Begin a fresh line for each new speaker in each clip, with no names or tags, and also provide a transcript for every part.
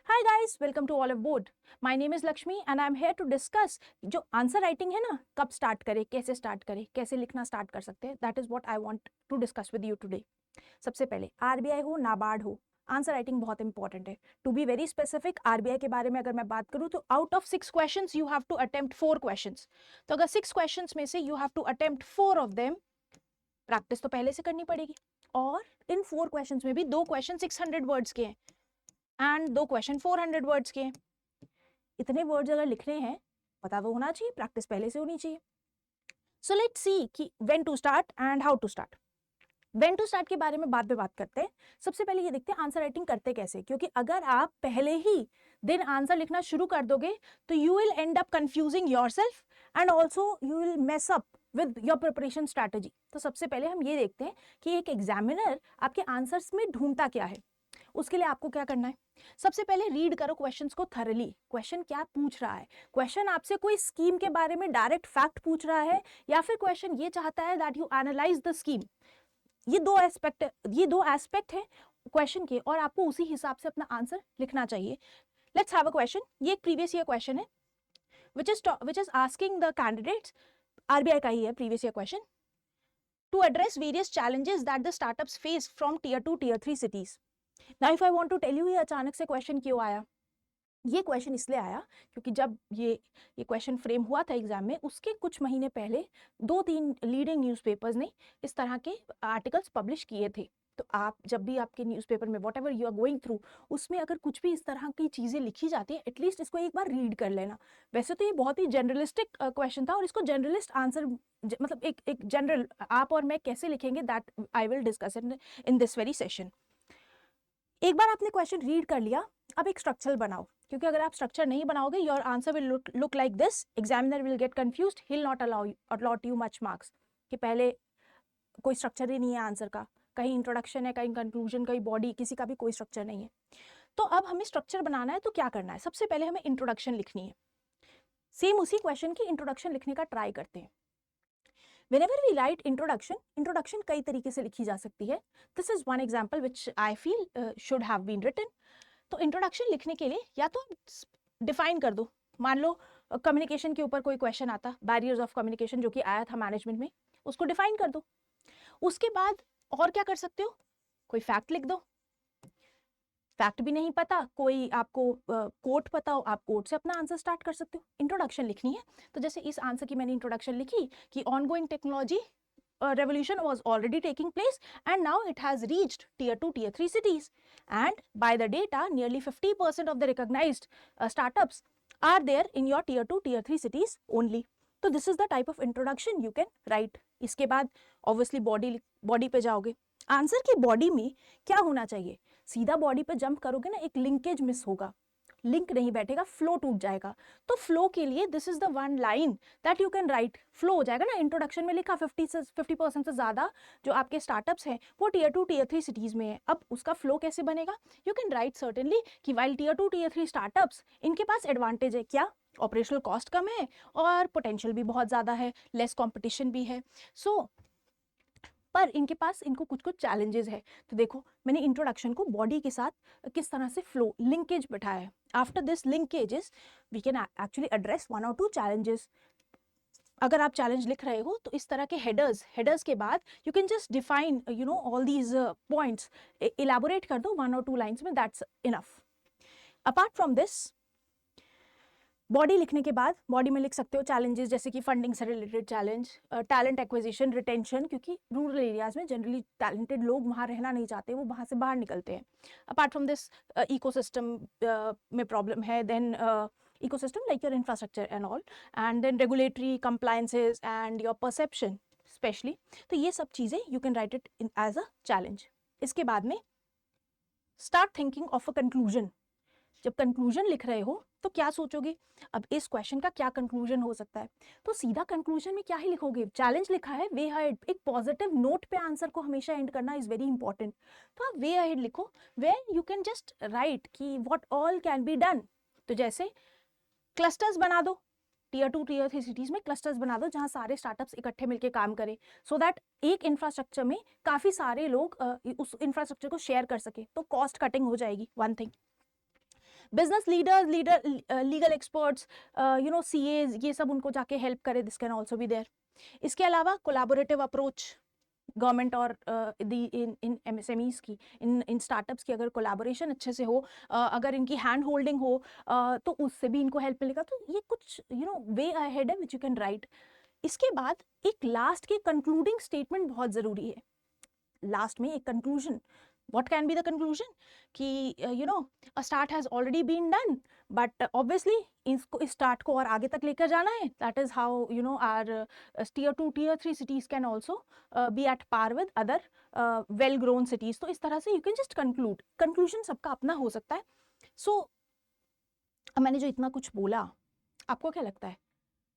Hi guys, welcome to Olive Board. My name is Lakshmi and I am here to discuss जो answer writing है ना, कब start करें, कैसे लिखना स्टार्ट कर सकते हैं। That is what I want to discuss with you today. सबसे पहले आरबीआई हो, नाबार्ड हो, आंसर राइटिंग बहुत इंपॉर्टेंट है। To be very specific, RBI के बारे में अगर मैं बात करूं तो out of 6 questions you have to attempt 4 questions. तो अगर 6 क्वेश्चंस में से you have to attempt 4 of them, practice तो पहले से करनी पड़ेगी। और इन 4 क्वेश्चंस में भी 2 क्वेश्चन 600 वर्ड्स के हैं एंड 2 क्वेश्चन 400 वर्ड्स के हैं। इतने वर्ड्स अगर लिखने हैं, पता तो होना चाहिए, प्रैक्टिस पहले से होनी चाहिए। सो लेट्स सी कि when to start and how to start. When to start के बारे में बाद में बात करते हैं। सबसे पहले ये देखते हैं आंसर राइटिंग करते कैसे, क्योंकि अगर आप पहले ही दिन आंसर लिखना शुरू कर दोगे तो you will and up confusing yourself and also you will mess up with your preparation strategy. तो सबसे पहले हम ये देखते हैं कि एक एग्जामिनर आपके आंसर्स में ढूंढता क्या है। उसके लिए आपको क्या करना है, सबसे पहले रीड करो क्वेश्चंस को थरली। क्वेश्चन क्या पूछ रहा है, क्वेश्चन आपसे कोई स्कीम के बारे में डायरेक्ट फैक्ट पूछ रहा है या फिर क्वेश्चन ये चाहता है that you analyse the scheme. ये दो एस्पेक्ट है क्वेश्चन के और आपको उसी हिसाब से अपना आंसर लिखना चाहिए। Let's have a question. ये एक प्रीवियस ईयर क्वेश्चन है which is asking the candidates, RBI का ही है previous year question, to address various challenges that the startups face from tier 2 tier 3 cities. Now if I want to tell you ये अचानक से question क्यों आया। ये क्वेश्चन इसलिए आया क्योंकि जब ये क्वेश्चन फ्रेम हुआ था एग्जाम में, उसके कुछ महीने पहले 2-3 लीडिंग न्यूज़पेपर्स ने इस तरह के आर्टिकल्स पब्लिश किए थे। तो आप जब भी आपके न्यूज़पेपर में whatever you are going through, उसमें अगर कुछ भी इस तरह की चीज़ें लिखी जाती है, एटलीस्ट इसको एक बार रीड कर लेना। वैसे तो ये बहुत ही जनरलिस्टिक क्वेश्चन था और इसको जनरलिस्ट आंसर मतलब एक जनरल आप और मैं कैसे लिखेंगे that I will discuss in this very session. एक बार आपने क्वेश्चन रीड कर लिया, अब एक स्ट्रक्चर बनाओ, क्योंकि अगर आप स्ट्रक्चर नहीं बनाओगे your answer will look like this. Examiner will get confused, he will not a lot you much marks. कि पहले कोई स्ट्रक्चर ही नहीं है आंसर का, कहीं इंट्रोडक्शन है, कहीं कंक्लूजन, कहीं बॉडी, किसी का भी कोई स्ट्रक्चर नहीं है। तो अब हमें स्ट्रक्चर बनाना है, तो क्या करना है, सबसे पहले हमें इंट्रोडक्शन लिखनी है। सेम उसी क्वेश्चन की इंट्रोडक्शन लिखने का ट्राई करते हैं। Whenever we write introduction कई तरीके से लिखी जा सकती है। This is one example which I feel should have been written. तो इंट्रोडक्शन लिखने के लिए या तो डिफाइन कर दो। मान लो कम्युनिकेशन के ऊपर कोई क्वेश्चन आता, बैरियर्स ऑफ कम्युनिकेशन जो कि आया था मैनेजमेंट में, उसको डिफाइन कर दो। उसके बाद और क्या कर सकते हो, कोई फैक्ट लिख दो। फैक्ट भी नहीं पता, कोई आपको कोट पता हो, आप कोट से अपना आंसर स्टार्ट कर सकते हो। इंट्रोडक्शन लिखनी है तो जैसे इस आंसर की मैंने इंट्रोडक्शन लिखी कि ongoing technology revolution was already taking place and now it has reached tier 2 tier 3 cities, and by the data nearly 50% of the recognized startups are there in your tier 2 tier 3 cities only. तो this is the type of introduction you can write. इसके बाद obviously body पे जाओगे। Answer की body में क्या होना चाहिए, सीधा बॉडी पे जंप करोगे ना, एक लिंकेज मिस होगा, लिंक नहीं बैठेगा, फ्लो टूट जाएगा। तो फ्लो के लिए this is the one line that you can right. Flow हो जाएगा ना, इंट्रोडक्शन में लिखा 50% से ज्यादा जो आपके स्टार्टअप्स हैं वो टियर 2 टियर 3 सिटीज में है। अब उसका फ्लो कैसे बनेगा, यू कैन राइट सर्टेनली कि वाइल टियर 2 टियर 3 स्टार्टअप्स, इनके पास एडवांटेज है क्या, ऑपरेशनल कॉस्ट कम है और पोटेंशियल भी बहुत ज्यादा है, लेस कॉम्पिटिशन भी है। सो पर इनके पास इनको कुछ कुछ चैलेंजेस है। तो देखो मैंने इंट्रोडक्शन को बॉडी के साथ किस तरह से फ्लो लिंकेज बैठाया है। After this linkages we can actually address 1 और 2 चैलेंजेस। अगर आप चैलेंज लिख रहे हो तो इस तरह के हेडर्स के बाद you can just define all these points, elaborate कर दो 1 और 2 लाइन्स में, that's enough. Apart from this body लिखने के बाद बॉडी में लिख सकते हो चैलेंजेस जैसे कि फंडिंग से related challenge, talent acquisition, retention, क्योंकि रूरल एरियाज में जनरली टैलेंटेड लोग वहाँ रहना नहीं चाहते, वो वहाँ से बाहर निकलते हैं। अपार्ट फ्रॉम दिस इकोसिस्टम में प्रॉब्लम है, then ecosystem like your infrastructure and all, and then regulatory compliances and your perception specially. तो ये सब चीज़ें you can write it in as a challenge. इसके बाद में start thinking of a conclusion. जब कंक्लूजन लिख रहे हो तो क्या सोचोगे, अब इस क्वेश्चन का क्या कंक्लूजन हो सकता है। तो सीधा कंक्लूजन में क्या ही लिखोगे, चैलेंज लिखा है, वे अहेड, एक पॉजिटिव नोट पे आंसर को हमेशा एंड करना इज वेरी इंपॉर्टेंट। तो आप वे अहेड लिखो, where you can just write कि what all can be done. तो जैसे क्लस्टर्स बना दो, टियर 2 टियर 3 सिटीज में क्लस्टर्स बना दो जहां सारे स्टार्टअप्स इकट्ठे मिलकर काम करें, सो दैट एक इंफ्रास्ट्रक्चर में काफी सारे लोग उस इंफ्रास्ट्रक्चर को शेयर कर सके, तो कॉस्ट कटिंग हो जाएगी, one thing. Business leaders, legal experts, you know CAs, ये सब उनको जाके हेल्प करे, this can also be there. इसके अलावा कोलैबोरेटिव अप्रोच गवर्नमेंट और इन MSMEs की, इन स्टार्टअप्स की अगर कोलैबोरेशन अच्छे से हो, अगर इनकी हैंड होल्डिंग हो, तो उससे भी इनको हेल्प मिलेगा। तो ये कुछ वे अहेड है विच यू कैन राइट। इसके बाद एक लास्ट की कंक्लूडिंग स्टेटमेंट बहुत ज़रूरी है। लास्ट में एक conclusion, what can be the conclusion कि a start has already been done, but obviously इसको, इस start को और आगे तक लेकर जाना है। that is how our tier 2 tier 3 cities can also be at par with other well grown cities। तो इस तरह से you can just conclude, conclusion सबका अपना हो सकता है। so अब मैंने जो इतना कुछ बोला, आपको क्या लगता है,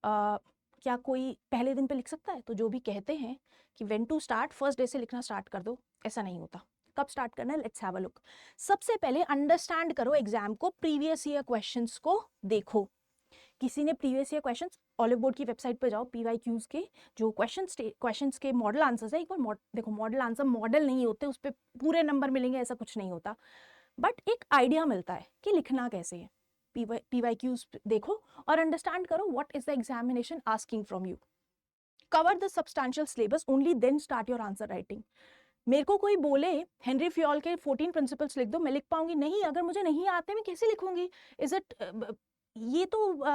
क्या कोई पहले दिन पे लिख सकता है? तो जो भी कहते हैं कि when to start, first day से लिखना स्टार्ट कर दो, ऐसा नहीं होता। कब स्टार्ट करना है, लेट्स हैव अ लुक। सबसे पहले अंडरस्टैंड करो एग्जाम को, प्रीवियस ईयर क्वेश्चंस को देखो। किसी ने previous year questions, olive board की वेबसाइट पे जाओ, PYQs के जो क्वेश्चंस के मॉडल आंसर्स है, एक बार देखो। मॉडल आंसर मॉडल नहीं होते, उस पर पूरे नंबर मिलेंगे ऐसा कुछ नहीं होता, बट एक आइडिया मिलता है कि लिखना कैसे है। PYQs देखो और अंडरस्टैंड करो what is the examination asking from you. Cover the substantial syllabus, only then start your answer writing. मेरे को कोई बोले हेनरी फ्योल के 14 प्रिंसिपल्स लिख दो, मैं लिख पाऊंगी? नहीं। अगर मुझे नहीं आते मैं कैसे लिखूंगी? इज इट, ये तो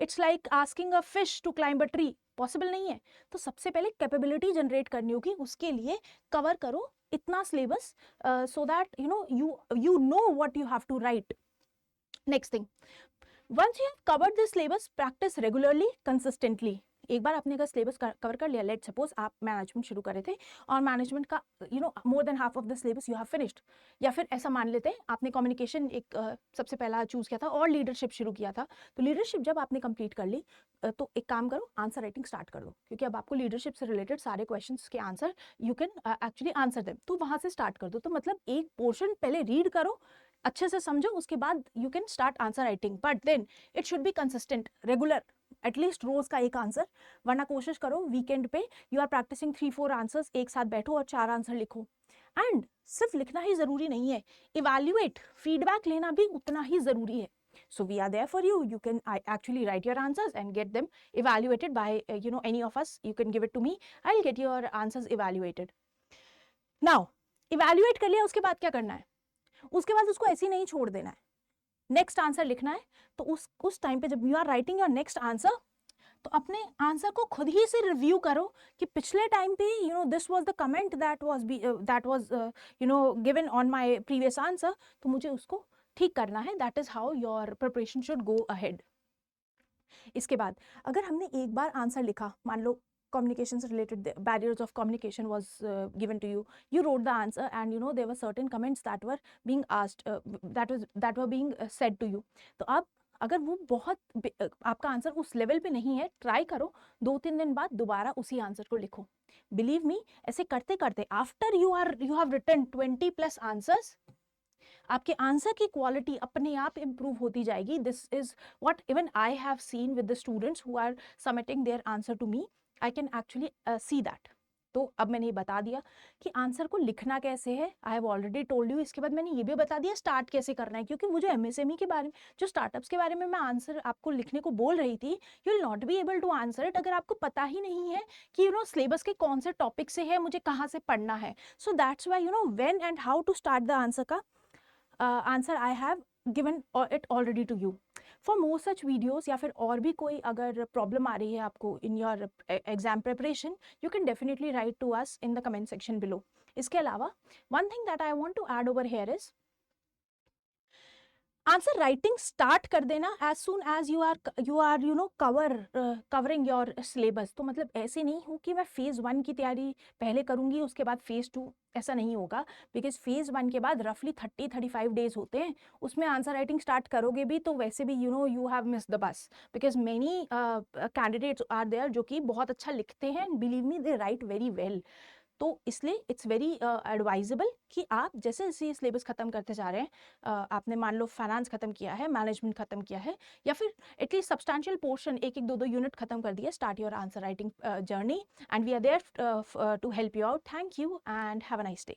it's like asking a fish to climb a tree, possible नहीं है। तो सबसे पहले कैपेबिलिटी जनरेट करनी होगी, उसके लिए कवर करो इतना syllabus, so that you know what you have to write. Next thing, once you have covered the syllabus, practice regularly, consistently. एक बार आपने अगर सिलेबस कवर कर लिया, लेट सपोज आप मैनेजमेंट शुरू करे थे और मैनेजमेंट का more than half of the syllabus you have finished, या फिर ऐसा मान लेते हैं आपने कम्युनिकेशन एक सबसे पहला चूज किया था और लीडरशिप शुरू किया था। तो लीडरशिप जब आपने कंप्लीट कर ली, तो एक काम करो, आंसर राइटिंग स्टार्ट कर दो, क्योंकि अब आपको लीडरशिप से रिलेटेड सारे क्वेश्चन के answer you can actually answer them. तो वहां से स्टार्ट कर दो। तो मतलब एक पोर्शन पहले रीड करो, अच्छे से समझो, उसके बाद you can start answer writing, but then it should be consistent, regular, at least रोज का एक आंसर। वरना कोशिश करो वीकेंड पे यू आर प्रैक्टिसिंग 3-4 आंसर्स, एक साथ बैठो और 4 आंसर लिखो। एंड सिर्फ लिखना ही जरूरी नहीं है, इवैल्यूएट, फीडबैक लेना भी उतना ही जरूरी है। So we are there for you. You can actually write your answers and get them evaluated by any of us. You can give it to me. I'll get your answers evaluated. Now evaluate कर लिया, उसके बाद क्या करना है? उसके बाद उसको ऐसे ही नहीं छोड़ देना है, नेक्स्ट आंसर लिखना है। तो उस टाइम पे जब you are writing your next answer, तो अपने आंसर को खुद ही से रिव्यू करो कि पिछले टाइम पे this was the comment that was given on my previous answer, तो मुझे उसको ठीक करना है। That is how your preparation should go ahead. इसके बाद अगर हमने एक बार आंसर लिखा, मान लो communications related, the barriers of communication was given to you, you wrote the answer and there were certain comments that were being asked, that were being said to you। तो अब अगर वो बहुत आपका आंसर उस level पे नहीं है, ट्राई करो 2-3 दिन बाद दोबारा उसी आंसर को लिखो। बिलीव मी, ऐसे करते करते after you have written 20+ answers, आपके आंसर की क्वालिटी अपने आप इंप्रूव होती जाएगी। This is what even I have seen with the students who are submitting their answer to me. I can actually see that. तो अब मैंने ये बता दिया कि आंसर को लिखना कैसे है, I have already told you. इसके बाद मैंने ये भी बता दिया स्टार्ट कैसे करना है, क्योंकि वो जो MSME के बारे में, जो स्टार्टअप्स के बारे में मैं आंसर आपको लिखने को बोल रही थी, you will not be able to answer it अगर आपको पता ही नहीं है कि सिलेबस के कौन से टॉपिक से है, मुझे कहाँ से पढ़ना है। So that's why when and how to start the answer का answer I have given it already to you. For more such videos या फिर और भी कोई अगर प्रॉब्लम आ रही है आपको in your exam preparation, you can definitely write to us in the comment section below. इसके अलावा one thing that I want to add over here is answer writing start कर देना as soon as you are covering your syllabus. तो मतलब ऐसे नहीं हो कि मैं फेज़ 1 की तैयारी पहले करूंगी उसके बाद फेज़ 2, ऐसा नहीं होगा। बिकॉज फेज़ 1 के बाद रफली 30-35 डेज होते हैं, उसमें आंसर राइटिंग स्टार्ट करोगे भी तो वैसे भी you have miss the bus, because many candidates are there जो कि बहुत अच्छा लिखते हैं, believe me they write very well. तो इसलिए इट्स वेरी एडवाइजेबल कि आप जैसे जैसे सिलेबस खत्म करते जा रहे हैं, आपने मान लो फाइनेंस खत्म किया है, मैनेजमेंट खत्म किया है, या फिर एटलीस्ट सब्सटैंशियल पोर्शन 1-1, 2-2 यूनिट खत्म कर दिया, start your answer writing journey and we are there to help you out. Thank you and have a nice day.